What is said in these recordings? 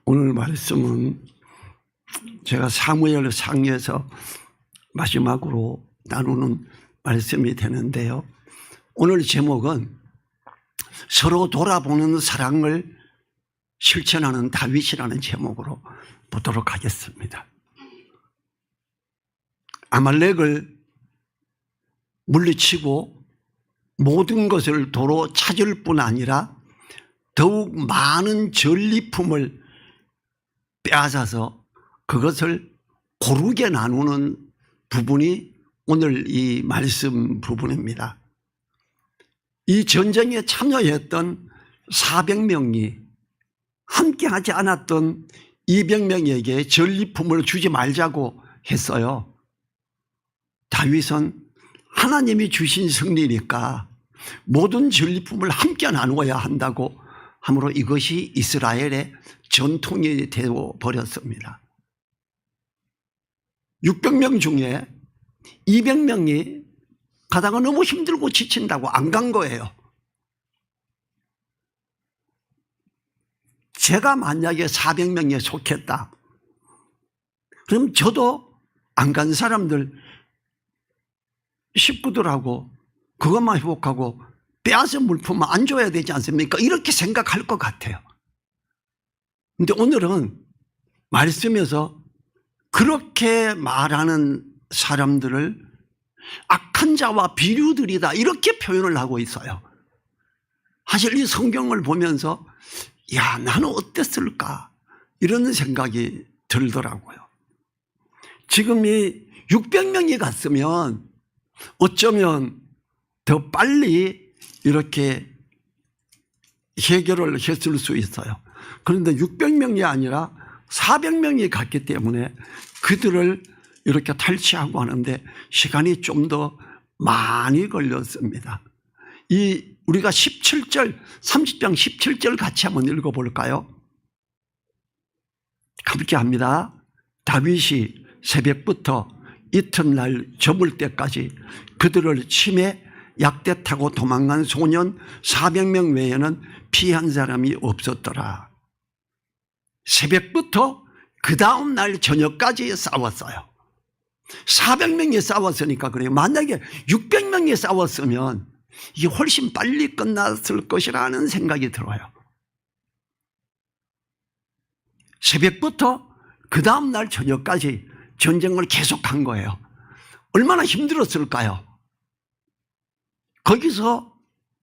오늘 말씀은 제가 사무엘 상에서 마지막으로 나누는 말씀이 되는데요. 오늘 제목은 서로 돌아보는 사랑을 실천하는 다윗이라는 제목으로 보도록 하겠습니다. 아말렉을 물리치고 모든 것을 도로 찾을 뿐 아니라 더욱 많은 전리품을 빼앗아서 그것을 고르게 나누는 부분이 오늘 이 말씀 부분입니다. 이 전쟁에 참여했던 400명이 함께하지 않았던 200명에게 전리품을 주지 말자고 했어요. 다윗은 하나님이 주신 승리니까 모든 전리품을 함께 나누어야 한다고 함으로 이것이 이스라엘의 전통이 되어 버렸습니다. 600명 중에 200명이 가다가 너무 힘들고 지친다고 안 간 거예요. 제가 만약에 400명에 속했다. 그럼 저도 안 간 사람들 식구들하고 그것만 회복하고 빼앗은 물품은 안 줘야 되지 않습니까? 이렇게 생각할 것 같아요. 그런데 오늘은 말씀에서 그렇게 말하는 사람들을 악한 자와 비류들이다 이렇게 표현을 하고 있어요. 사실 이 성경을 보면서 야, 나는 어땠을까 이런 생각이 들더라고요. 지금 이 600명이 갔으면 어쩌면 더 빨리 이렇게 해결을 했을 수 있어요. 그런데 600명이 아니라 400명이 갔기 때문에 그들을 이렇게 탈취하고 하는데 시간이 좀 더 많이 걸렸습니다. 우리가 17절, 30장 17절 같이 한번 읽어볼까요? 함께 합니다. 다윗이 새벽부터 이튿날 저물 때까지 그들을 치매 약대 타고 도망간 소년 400명 외에는 피한 사람이 없었더라. 새벽부터 그 다음 날 저녁까지 싸웠어요. 400명이 싸웠으니까 그래요. 만약에 600명이 싸웠으면 이게 훨씬 빨리 끝났을 것이라는 생각이 들어요. 새벽부터 그 다음 날 저녁까지 전쟁을 계속한 거예요. 얼마나 힘들었을까요? 거기서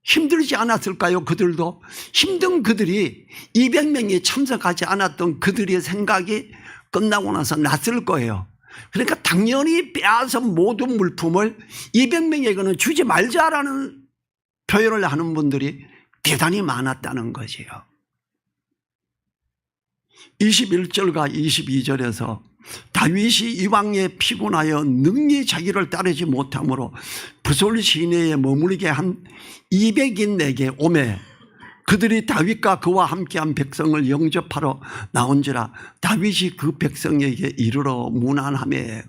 힘들지 않았을까요? 그들도 힘든 그들이 200명이 참석하지 않았던 그들의 생각이 끝나고 나서 났을 거예요. 그러니까 당연히 빼앗은 모든 물품을 200명에게는 주지 말자라는 표현을 하는 분들이 대단히 많았다는 것이에요. 21절과 22절에서 다윗이 이왕에 피곤하여 능히 자기를 따르지 못하므로 부솔 시내에 머물게 한 200인에게 오매 그들이 다윗과 그와 함께한 백성을 영접하러 나온지라 다윗이 그 백성에게 이르러 문안하매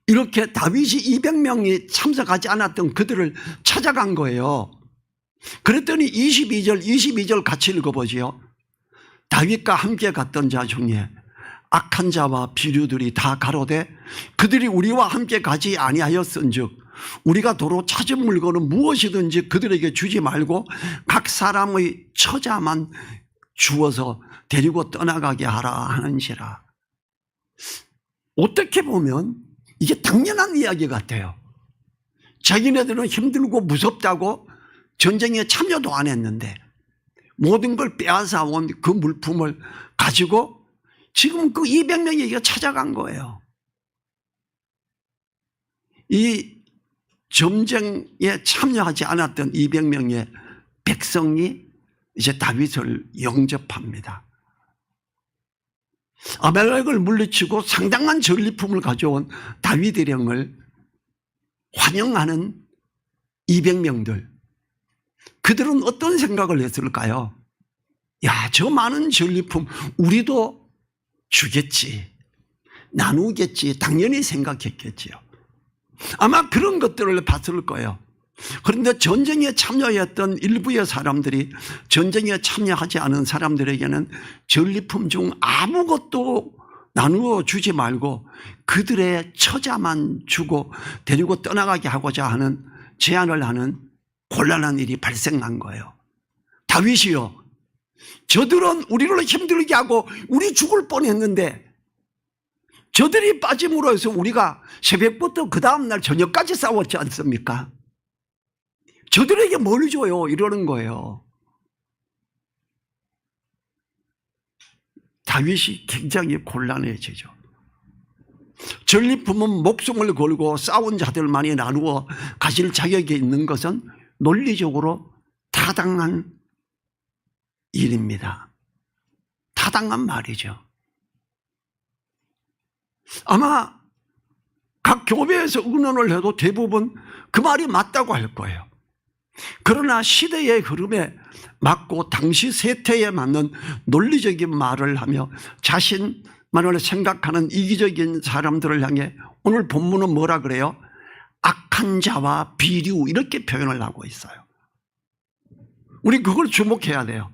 이렇게 다윗이 200명이 참석하지 않았던 그들을 찾아간 거예요. 그랬더니 22절 같이 읽어보지요. 다윗과 함께 갔던 자 중에 악한 자와 비류들이 다 가로되 그들이 우리와 함께 가지 아니하였은즉 우리가 도로 찾은 물건은 무엇이든지 그들에게 주지 말고 각 사람의 처자만 주어서 데리고 떠나가게 하라 하는지라. 어떻게 보면 이게 당연한 이야기 같아요. 자기네들은 힘들고 무섭다고 전쟁에 참여도 안 했는데 모든 걸 빼앗아 온 그 물품을 가지고 지금 그 200명에게 찾아간 거예요. 이 전쟁에 참여하지 않았던 200명의 백성이 이제 다윗을 영접합니다. 아말렉을 물리치고 상당한 전리품을 가져온 다윗 일행을 환영하는 200명들. 그들은 어떤 생각을 했을까요? 야, 저 많은 전리품 우리도 주겠지, 나누겠지 당연히 생각했겠지요. 아마 그런 것들을 봤을 거예요. 그런데 전쟁에 참여했던 일부의 사람들이 전쟁에 참여하지 않은 사람들에게는 전리품 중 아무것도 나누어 주지 말고 그들의 처자만 주고 데리고 떠나가게 하고자 하는 제안을 하는 곤란한 일이 발생한 거예요. 다윗이요, 저들은 우리를 힘들게 하고 우리 죽을 뻔했는데 저들이 빠짐으로 해서 우리가 새벽부터 그 다음날 저녁까지 싸웠지 않습니까? 저들에게 뭘 줘요? 이러는 거예요. 다윗이 굉장히 곤란해지죠. 전리품은 목숨을 걸고 싸운 자들만이 나누어 가질 자격이 있는 것은 논리적으로 타당한 일입니다. 타당한 말이죠. 아마 각 교회에서 의논을 해도 대부분 그 말이 맞다고 할 거예요. 그러나 시대의 흐름에 맞고 당시 세태에 맞는 논리적인 말을 하며 자신만을 생각하는 이기적인 사람들을 향해 오늘 본문은 뭐라 그래요? 악한 자와 비류, 이렇게 표현을 하고 있어요. 우리 그걸 주목해야 돼요.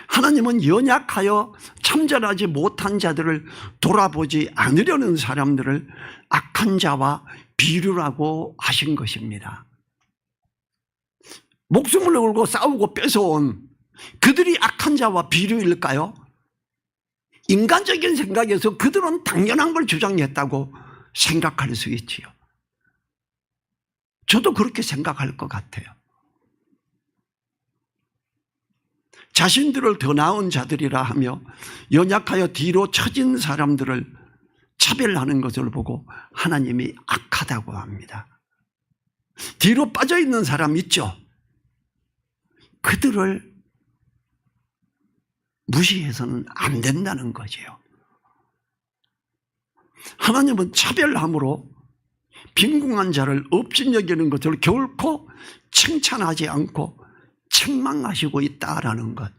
하나님은 연약하여 참전하지 못한 자들을 돌아보지 않으려는 사람들을 악한 자와 비류라고 하신 것입니다. 목숨을 걸고 싸우고 뺏어온 그들이 악한 자와 비류일까요? 인간적인 생각에서 그들은 당연한 걸 주장했다고 생각할 수 있지요. 저도 그렇게 생각할 것 같아요. 자신들을 더 나은 자들이라 하며 연약하여 뒤로 처진 사람들을 차별하는 것을 보고 하나님이 악하다고 합니다. 뒤로 빠져 있는 사람 있죠? 그들을 무시해서는 안 된다는 거지요. 하나님은 차별함으로 빈궁한 자를 업신여기는 것을 결코 칭찬하지 않고 책망하시고 있다라는 것.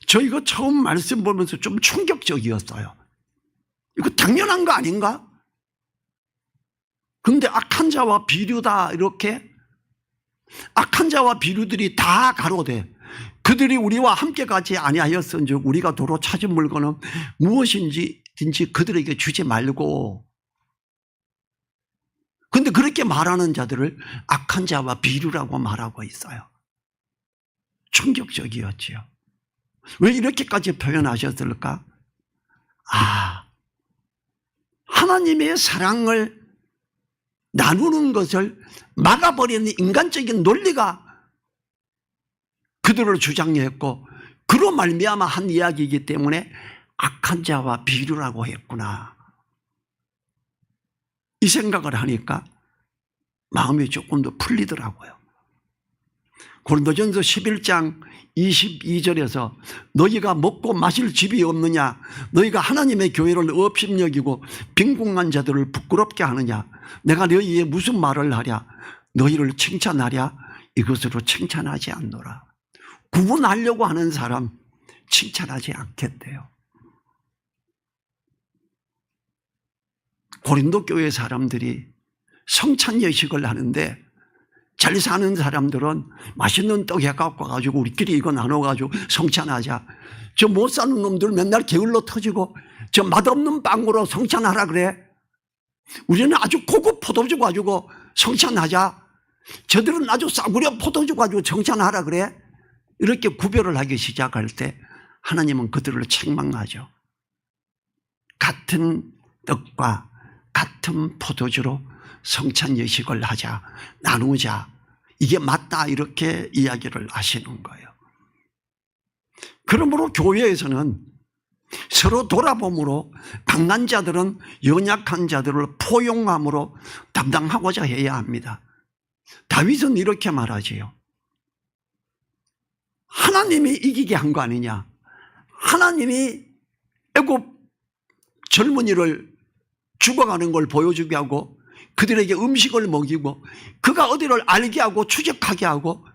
저 이거 처음 말씀 보면서 좀 충격적이었어요. 이거 당연한 거 아닌가? 그런데 악한 자와 비류다, 이렇게 악한 자와 비류들이 다 가로되 그들이 우리와 함께 가지 아니하였은즉 우리가 도로 찾은 물건은 무엇인지 그들에게 주지 말고. 그런데 그렇게 말하는 자들을 악한 자와 비류라고 말하고 있어요. 충격적이었지요. 왜 이렇게까지 표현하셨을까? 하나님의 사랑을 나누는 것을 막아버리는 인간적인 논리가 그들을 주장했고 그로 말미암아 한 이야기이기 때문에 악한 자와 비류라고 했구나. 이 생각을 하니까 마음이 조금 더 풀리더라고요. 고린도전서 11장 22절에서 너희가 먹고 마실 집이 없느냐, 너희가 하나님의 교회를 업신여기고 빈궁한 자들을 부끄럽게 하느냐, 내가 너희에 무슨 말을 하랴, 너희를 칭찬하랴, 이것으로 칭찬하지 않노라. 구분하려고 하는 사람 칭찬하지 않겠대요. 고린도 교회 사람들이 성찬 예식을 하는데 잘 사는 사람들은 맛있는 떡 해갖고 가지고 우리끼리 이거 나눠가지고 성찬하자. 저 못 사는 놈들 맨날 게을러 터지고 저 맛없는 빵으로 성찬하라 그래. 우리는 아주 고급 포도주 가지고 성찬하자. 저들은 아주 싸구려 포도주 가지고 성찬하라 그래. 이렇게 구별을 하기 시작할 때 하나님은 그들을 책망하죠. 같은 떡과 같은 포도주로 성찬 예식을 하자, 나누자, 이게 맞다, 이렇게 이야기를 하시는 거예요. 그러므로 교회에서는 서로 돌아봄으로 강한 자들은 연약한 자들을 포용함으로 담당하고자 해야 합니다. 다윗은 이렇게 말하지요. 하나님이 이기게 한 거 아니냐. 하나님이 애굽 젊은이를 죽어가는 걸 보여주게 하고 그들에게 음식을 먹이고 그가 어디를 알게 하고 추적하게 하고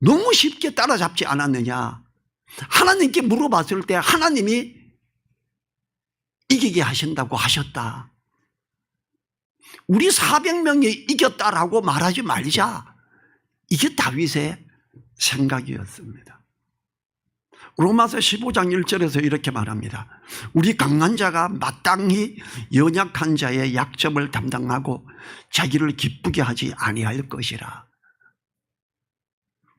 너무 쉽게 따라잡지 않았느냐. 하나님께 물어봤을 때 하나님이 이기게 하신다고 하셨다. 우리 400명이 이겼다라고 말하지 말자. 이게 다윗의 생각이었습니다. 로마서 15장 1절에서 이렇게 말합니다. 우리 강한 자가 마땅히 연약한 자의 약점을 담당하고 자기를 기쁘게 하지 아니할 것이라.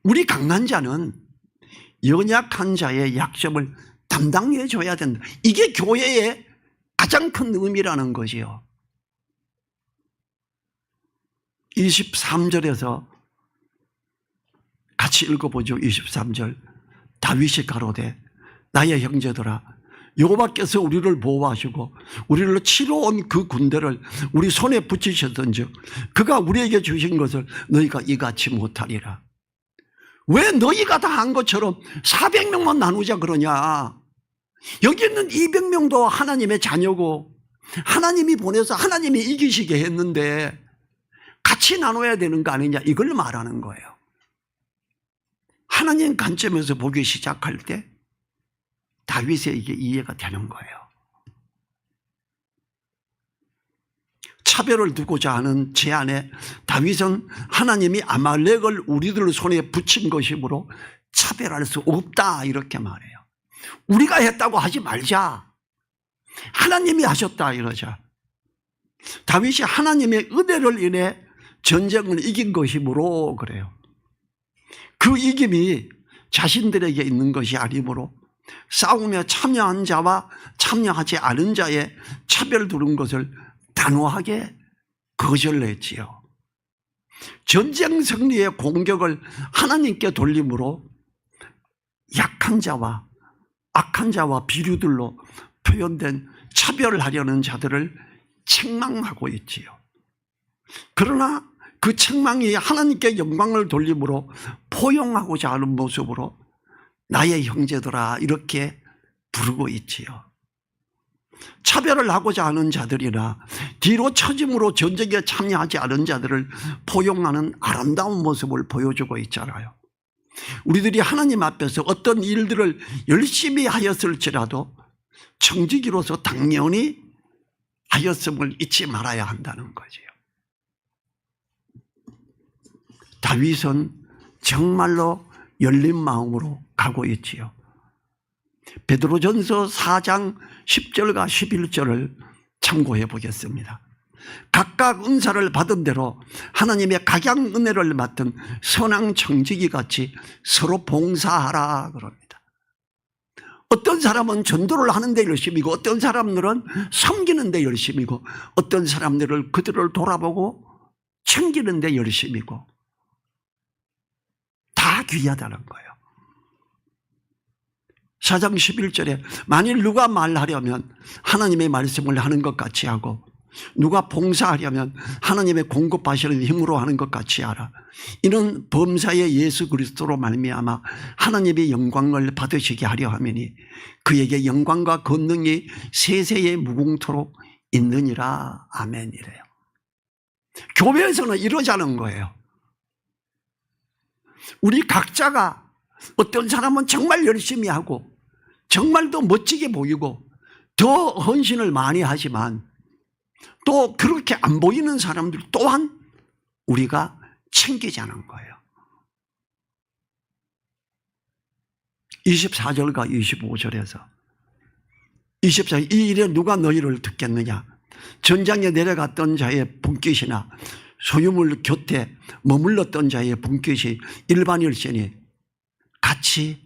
우리 강한 자는 연약한 자의 약점을 담당해 줘야 된다. 이게 교회의 가장 큰 의미라는 거지요. 23절에서 같이 읽어보죠. 23절. 다윗이 가로되 나의 형제들아 여호와께서 우리를 보호하시고 우리를 치러 온 그 군대를 우리 손에 붙이셨던즉 그가 우리에게 주신 것을 너희가 이같이 못하리라. 왜 너희가 다 한 것처럼 400명만 나누자 그러냐. 여기 있는 200명도 하나님의 자녀고 하나님이 보내서 하나님이 이기시게 했는데 같이 나눠야 되는 거 아니냐, 이걸 말하는 거예요. 하나님 관점에서 보기 시작할 때 다윗의 이게 이해가 되는 거예요. 차별을 두고자 하는 제안에 다윗은 하나님이 아말렉을 우리들 손에 붙인 것이므로 차별할 수 없다 이렇게 말해요. 우리가 했다고 하지 말자. 하나님이 하셨다 이러자. 다윗이 하나님의 은혜를 인해 전쟁을 이긴 것이므로 그래요. 그 이김이 자신들에게 있는 것이 아니므로 싸우며 참여한 자와 참여하지 않은 자의 차별 두는 것을 단호하게 거절했지요. 전쟁 승리의 공격을 하나님께 돌림으로 약한 자와 악한 자와 비류들로 표현된 차별하려는 자들을 책망하고 있지요. 그러나 그 책망이 하나님께 영광을 돌림으로 포용하고자 하는 모습으로 나의 형제들아 이렇게 부르고 있지요. 차별을 하고자 하는 자들이나 뒤로 처짐으로 전쟁에 참여하지 않은 자들을 포용하는 아름다운 모습을 보여주고 있잖아요. 우리들이 하나님 앞에서 어떤 일들을 열심히 하였을지라도 청지기로서 당연히 하였음을 잊지 말아야 한다는 거지요. 다윗은 정말로 열린 마음으로 가고 있지요. 베드로전서 4장 10절과 11절을 참고해 보겠습니다. 각각 은사를 받은 대로 하나님의 각양 은혜를 맡은 선한 청지기 같이 서로 봉사하라 그럽니다. 어떤 사람은 전도를 하는데 열심이고 어떤 사람들은 섬기는데 열심이고 어떤 사람들은 그들을 돌아보고 챙기는데 열심이고 다 귀하다는 거예요. 4장 11절에 만일 누가 말하려면 하나님의 말씀을 하는 것 같이 하고 누가 봉사하려면 하나님의 공급하시는 힘으로 하는 것 같이 하라. 이는 범사의 예수 그리스도로 말미암아 하나님의 영광을 받으시게 하려 함이니 그에게 영광과 권능이 세세에 무궁토록 있느니라. 아멘이래요. 교회에서는 이러자는 거예요. 우리 각자가 어떤 사람은 정말 열심히 하고 정말 더 멋지게 보이고 더 헌신을 많이 하지만 또 그렇게 안 보이는 사람들 또한 우리가 챙기자는 거예요. 24절과 25절에서 24절 이 일에 누가 너희를 듣겠느냐. 전장에 내려갔던 자의 분깃이나 소유물 곁에 머물렀던 자의 분깃이 일반일시니 같이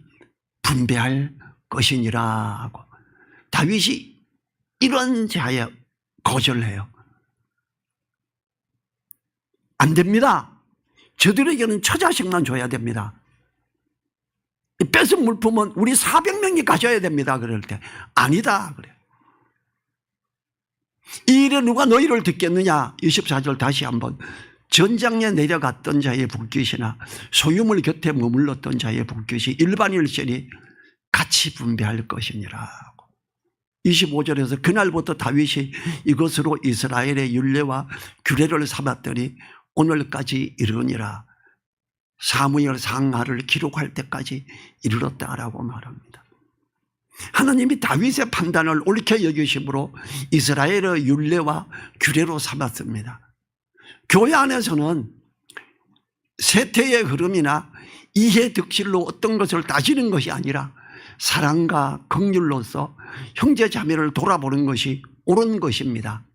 분배할 것이니라 하고 다윗이 이런 자에 거절해요. 안 됩니다. 저들에게는 처자식만 줘야 됩니다. 뺏은 물품은 우리 400명이 가져야 됩니다. 그럴 때 아니다 그래요. 이 일에 누가 너희를 듣겠느냐. 24절 다시 한번 전장에 내려갔던 자의 분깃이나 소유물 곁에 머물렀던 자의 분깃이 일반일시니 같이 분배할 것이니라. 25절에서 그날부터 다윗이 이것으로 이스라엘의 율례와 규례를 삼았더니 오늘까지 이르니라. 사무엘 상하를 기록할 때까지 이르렀다라고 말합니다. 하나님이 다윗의 판단을 옳게 여기심으로 이스라엘의 율례와 규례로 삼았습니다. 교회 안에서는 세태의 흐름이나 이해 득실로 어떤 것을 따지는 것이 아니라 사랑과 긍휼로서 형제 자매를 돌아보는 것이 옳은 것입니다.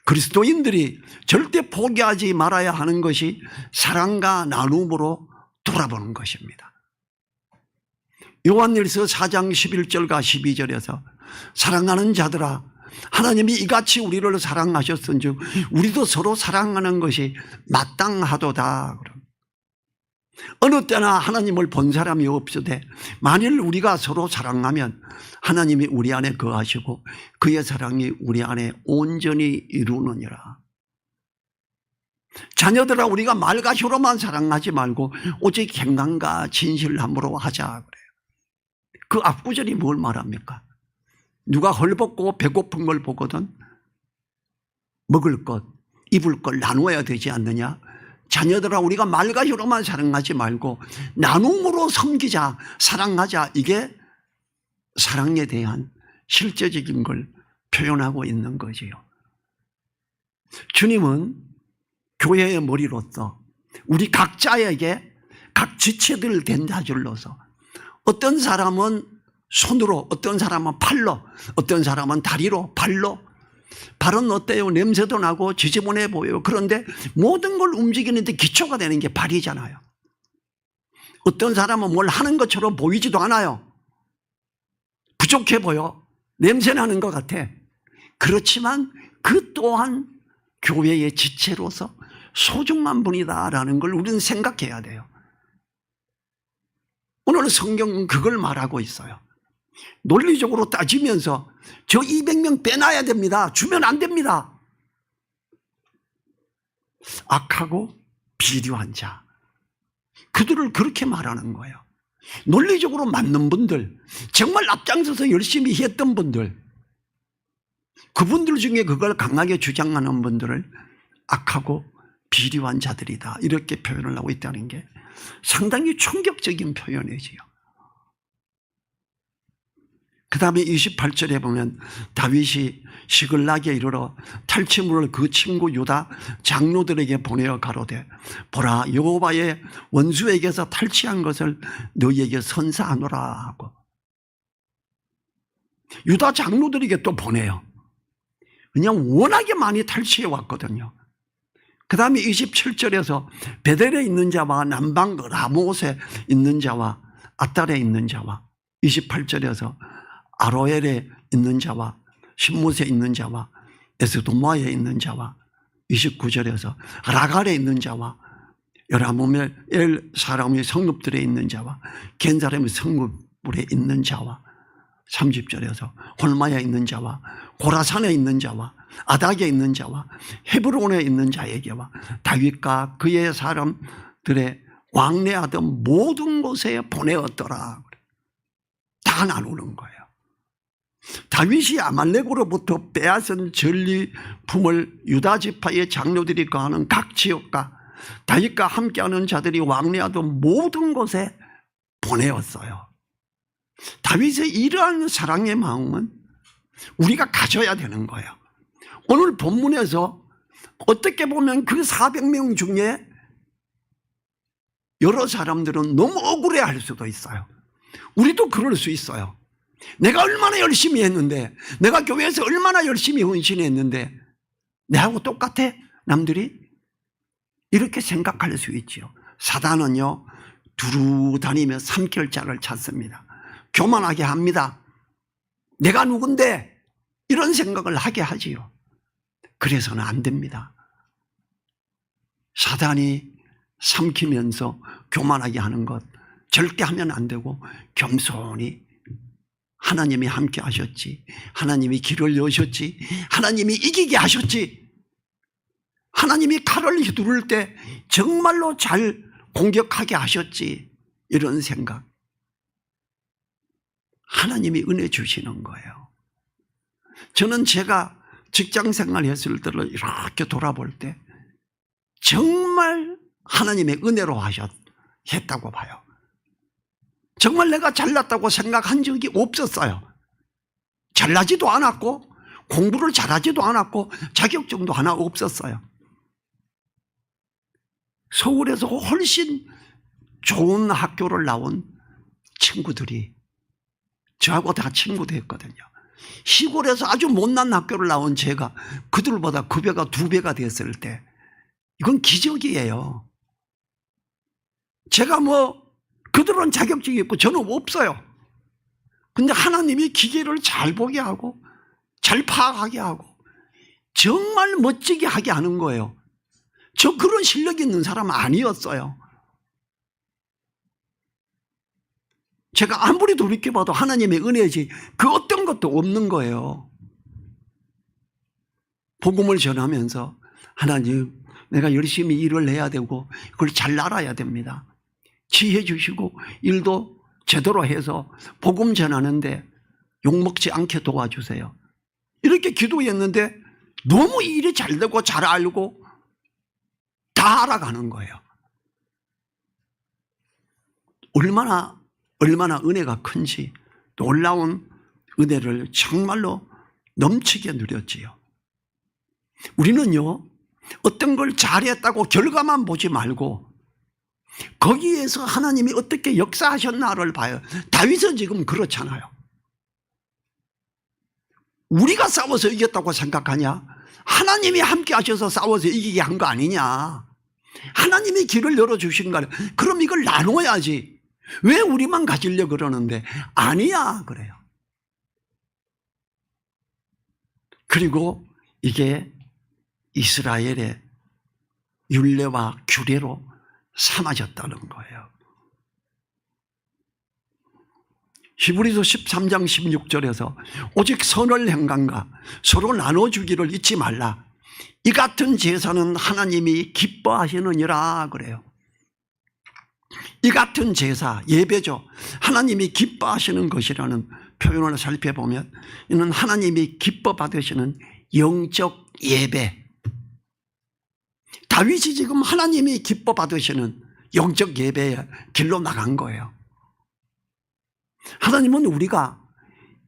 그리스도인들이 절대 포기하지 말아야 하는 것이 사랑과 나눔으로 돌아보는 것입니다. 요한일서 4장 11절과 12절에서 사랑하는 자들아 하나님이 이같이 우리를 사랑하셨은즉 우리도 서로 사랑하는 것이 마땅하도다. 어느 때나 하나님을 본 사람이 없으되 만일 우리가 서로 사랑하면 하나님이 우리 안에 거하시고 그의 사랑이 우리 안에 온전히 이루느니라. 자녀들아 우리가 말가시로만 사랑하지 말고 오직 행함과 진실함으로 하자 그래요. 그 앞구절이 뭘 말합니까? 누가 헐벗고 배고픈 걸 보거든 먹을 것, 입을 걸 나누어야 되지 않느냐? 자녀들아 우리가 말가시로만 사랑하지 말고 나눔으로 섬기자, 사랑하자. 이게 사랑에 대한 실제적인 걸 표현하고 있는 거지요. 주님은 교회의 머리로서 우리 각자에게 각 지체들 된 자들로서 어떤 사람은 손으로, 어떤 사람은 팔로, 어떤 사람은 다리로, 발로. 발은 어때요? 냄새도 나고 지저분해 보여요. 그런데 모든 걸 움직이는데 기초가 되는 게 발이잖아요. 어떤 사람은 뭘 하는 것처럼 보이지도 않아요. 부족해 보여. 냄새 나는 것 같아. 그렇지만 그 또한 교회의 지체로서 소중한 분이다라는 걸 우리는 생각해야 돼요. 오늘 성경은 그걸 말하고 있어요. 논리적으로 따지면서 저 200명 빼놔야 됩니다. 주면 안 됩니다. 악하고 비류한 자, 그들을 그렇게 말하는 거예요. 논리적으로 맞는 분들, 정말 앞장서서 열심히 했던 분들, 그분들 중에 그걸 강하게 주장하는 분들을 악하고 비류한 자들이다 이렇게 표현을 하고 있다는 게 상당히 충격적인 표현이지요. 그 다음에 28절에 보면 다윗이 시글락에 이르러 탈취물을 그 친구 유다 장로들에게 보내어 가로되 보라 여호와의 원수에게서 탈취한 것을 너희에게 선사하노라 하고 유다 장로들에게 또 보내요. 그냥 워낙에 많이 탈취해 왔거든요. 그 다음에 27절에서 베델에 있는 자와 남방 라못에 있는 자와 아달에 있는 자와 28절에서 아로엘에 있는 자와 신못에 있는 자와 에스도마에 있는 자와 29절에서 라갈에 있는 자와 여라모멜 사람의 성읍들에 있는 자와 겐사람의 성읍에 있는 자와 30절에서 홀마에 있는 자와 고라산에 있는 자와 아닥에 있는 자와 헤브론에 있는 자에게와 다윗과 그의 사람들의 왕래하던 모든 곳에 보내었더라. 다 나누는 거예요. 다윗이 아말렉으로부터 빼앗은 전리품을 유다 지파의 장로들이 거하는 각 지역과 다윗과 함께하는 자들이 왕래하던 모든 곳에 보내었어요. 다윗의 이러한 사랑의 마음은 우리가 가져야 되는 거예요. 오늘 본문에서 어떻게 보면 그 400명 중에 여러 사람들은 너무 억울해할 수도 있어요. 우리도 그럴 수 있어요. 내가 얼마나 열심히 했는데, 내가 교회에서 얼마나 열심히 헌신했는데 내하고 똑같아? 남들이? 이렇게 생각할 수 있죠. 사단은요 두루 다니며 삼킬자를 찾습니다. 교만하게 합니다. 내가 누군데? 이런 생각을 하게 하지요. 그래서는 안 됩니다. 사단이 삼키면서 교만하게 하는 것 절대 하면 안 되고 겸손히 하나님이 함께 하셨지, 하나님이 길을 여셨지, 하나님이 이기게 하셨지, 하나님이 칼을 휘두를 때 정말로 잘 공격하게 하셨지, 이런 생각. 하나님이 은혜 주시는 거예요. 저는 제가 직장 생활했을 때를 이렇게 돌아볼 때 정말 하나님의 은혜로 했다고 봐요. 정말 내가 잘났다고 생각한 적이 없었어요. 잘나지도 않았고 공부를 잘하지도 않았고 자격증도 하나 없었어요. 서울에서 훨씬 좋은 학교를 나온 친구들이 저하고 다 친구 됐거든요. 시골에서 아주 못난 학교를 나온 제가 그들보다 급여가 2배가 됐을 때 이건 기적이에요. 제가 그들은 자격증이 있고 저는 없어요. 근데 하나님이 기계를 잘 보게 하고 잘 파악하게 하고 정말 멋지게 하게 하는 거예요. 저 그런 실력이 있는 사람은 아니었어요. 제가 아무리 돌이켜봐도 하나님의 은혜지 그 어떤 것도 없는 거예요. 복음을 전하면서 하나님, 내가 열심히 일을 해야 되고 그걸 잘 알아야 됩니다. 지혜 주시고 일도 제대로 해서 복음 전하는데 욕먹지 않게 도와주세요. 이렇게 기도했는데 너무 일이 잘 되고 잘 알고 다 알아가는 거예요. 얼마나 은혜가 큰지 놀라운 은혜를 정말로 넘치게 누렸지요. 우리는요, 어떤 걸 잘했다고 결과만 보지 말고 거기에서 하나님이 어떻게 역사하셨나를 봐요. 다윗은 지금 그렇잖아요. 우리가 싸워서 이겼다고 생각하냐? 하나님이 함께 하셔서 싸워서 이기게 한 거 아니냐? 하나님이 길을 열어주신 거야. 그럼 이걸 나눠야지. 왜 우리만 가지려고 그러는데? 아니야 그래요. 그리고 이게 이스라엘의 율례와 규례로 삼아졌다는 거예요. 히브리서 13장 16절에서 오직 선을 행함과 서로 나눠주기를 잊지 말라. 이 같은 제사는 하나님이 기뻐하시느니라 그래요. 이 같은 제사, 예배죠. 하나님이 기뻐하시는 것이라는 표현을 살펴보면 이는 하나님이 기뻐 받으시는 영적 예배. 다윗이 지금 하나님이 기뻐 받으시는 영적 예배의 길로 나간 거예요. 하나님은 우리가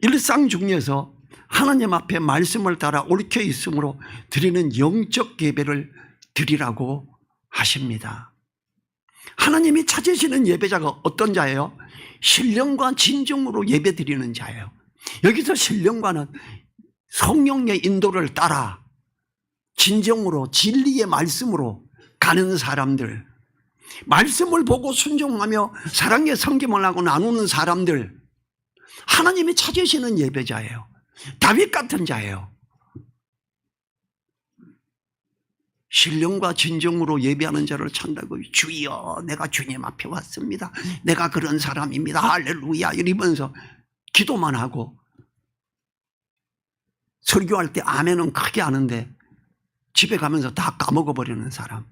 일상 중에서 하나님 앞에 말씀을 따라 얽혀 있으므로 드리는 영적 예배를 드리라고 하십니다. 하나님이 찾으시는 예배자가 어떤 자예요? 신령과 진정으로 예배 드리는 자예요. 여기서 신령과는 성령의 인도를 따라 진정으로 진리의 말씀으로 가는 사람들, 말씀을 보고 순종하며 사랑의 섬김을 하고 나누는 사람들, 하나님이 찾으시는 예배자예요. 다윗 같은 자예요. 신령과 진정으로 예배하는 자를 찾는다고 주여 내가 주님 앞에 왔습니다. 내가 그런 사람입니다. 할렐루야 이러면서 기도만 하고 설교할 때 아멘은 크게 하는데 집에 가면서 다 까먹어버리는 사람,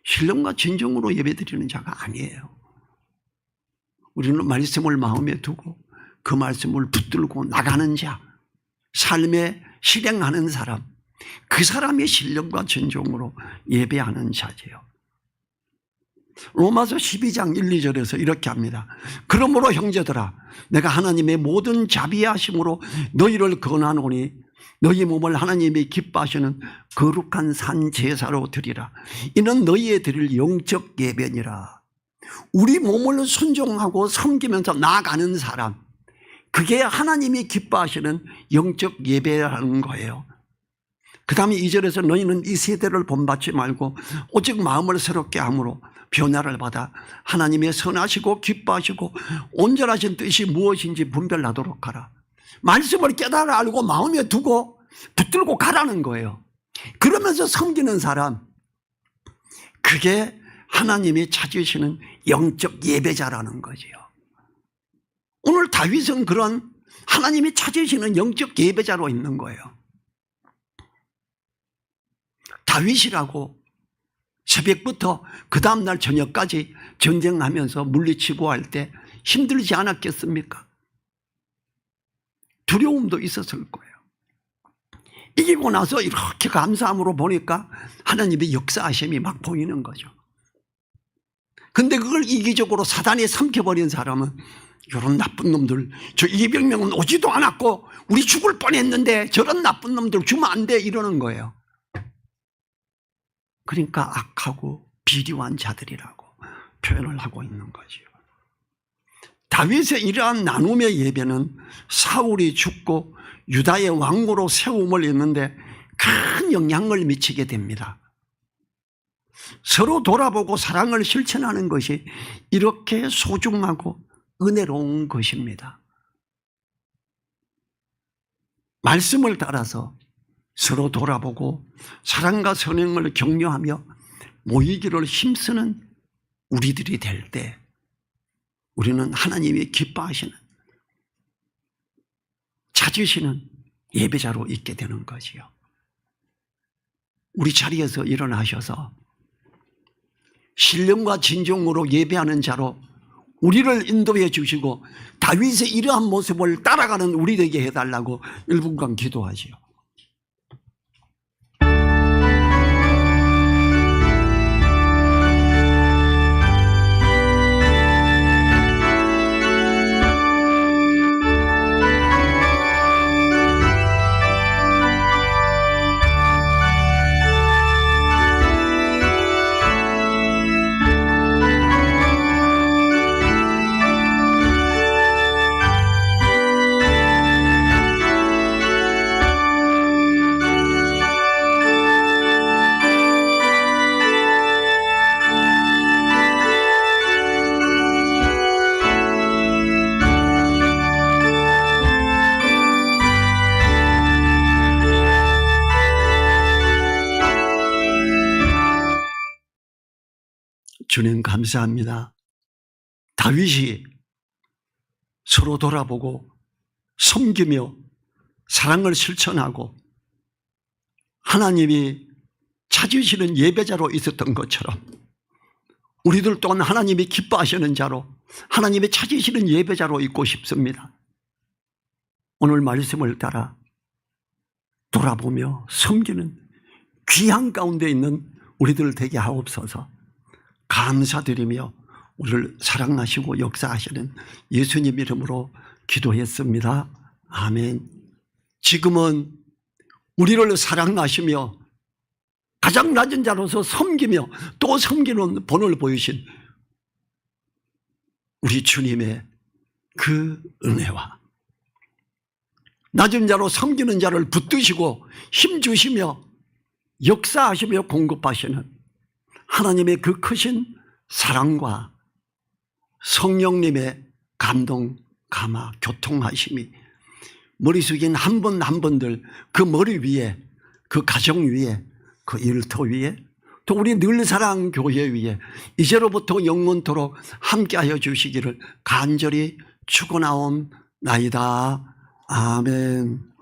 신령과 진정으로 예배드리는 자가 아니에요. 우리는 말씀을 마음에 두고 그 말씀을 붙들고 나가는 자, 삶에 실행하는 사람, 그 사람이 신령과 진정으로 예배하는 자지요. 로마서 12장 1, 2절에서 이렇게 합니다. 그러므로 형제들아 내가 하나님의 모든 자비하심으로 너희를 권하노니 너희 몸을 하나님이 기뻐하시는 거룩한 산 제사로 드리라. 이는 너희의 드릴 영적 예배니라. 우리 몸을 순종하고 섬기면서 나아가는 사람, 그게 하나님이 기뻐하시는 영적 예배라는 거예요. 그 다음에 2절에서 너희는 이 세대를 본받지 말고 오직 마음을 새롭게 함으로 변화를 받아 하나님의 선하시고 기뻐하시고 온전하신 뜻이 무엇인지 분별하도록 하라. 말씀을 깨달아 알고 마음에 두고 붙들고 가라는 거예요. 그러면서 섬기는 사람, 그게 하나님이 찾으시는 영적 예배자라는 거지요. 오늘 다윗은 그런 하나님이 찾으시는 영적 예배자로 있는 거예요. 다윗이라고 새벽부터 그 다음날 저녁까지 전쟁하면서 물리치고 할 때 힘들지 않았겠습니까? 두려움도 있었을 거예요. 이기고 나서 이렇게 감사함으로 보니까 하나님의 역사하심이 막 보이는 거죠. 근데 그걸 이기적으로 사단이 삼켜버린 사람은 이런 나쁜 놈들, 저 200명은 오지도 않았고 우리 죽을 뻔했는데 저런 나쁜 놈들 주면 안 돼 이러는 거예요. 그러니까 악하고 비리한 자들이라고 표현을 하고 있는 거죠. 다윗의 이러한 나눔의 예배는 사울이 죽고 유다의 왕으로 세움을 했는데 큰 영향을 미치게 됩니다. 서로 돌아보고 사랑을 실천하는 것이 이렇게 소중하고 은혜로운 것입니다. 말씀을 따라서 서로 돌아보고 사랑과 선행을 격려하며 모이기를 힘쓰는 우리들이 될 때 우리는 하나님이 기뻐하시는, 찾으시는 예배자로 있게 되는 거지요. 우리 자리에서 일어나셔서 신령과 진정으로 예배하는 자로 우리를 인도해 주시고 다윗의 이러한 모습을 따라가는 우리 되게 해달라고 1분간 기도하지요. 주님 감사합니다. 다윗이 서로 돌아보고 섬기며 사랑을 실천하고 하나님이 찾으시는 예배자로 있었던 것처럼 우리들 또한 하나님이 기뻐하시는 자로, 하나님이 찾으시는 예배자로 있고 싶습니다. 오늘 말씀을 따라 돌아보며 섬기는 귀한 가운데 있는 우리들 되게 하옵소서. 감사드리며 우리를 사랑하시고 역사하시는 예수님 이름으로 기도했습니다. 아멘. 지금은 우리를 사랑하시며 가장 낮은 자로서 섬기며 또 섬기는 본을 보이신 우리 주님의 그 은혜와 낮은 자로 섬기는 자를 붙드시고 힘주시며 역사하시며 공급하시는 하나님의 그 크신 사랑과 성령님의 감동, 감화, 교통하심이 머릿속에 한 번 한 번들 그 머리 위에, 그 가정 위에, 그 일터 위에, 또 우리 늘 사랑 교회 위에 이제로부터 영원토록 함께하여 주시기를 간절히 축원하옵나이다. 아멘.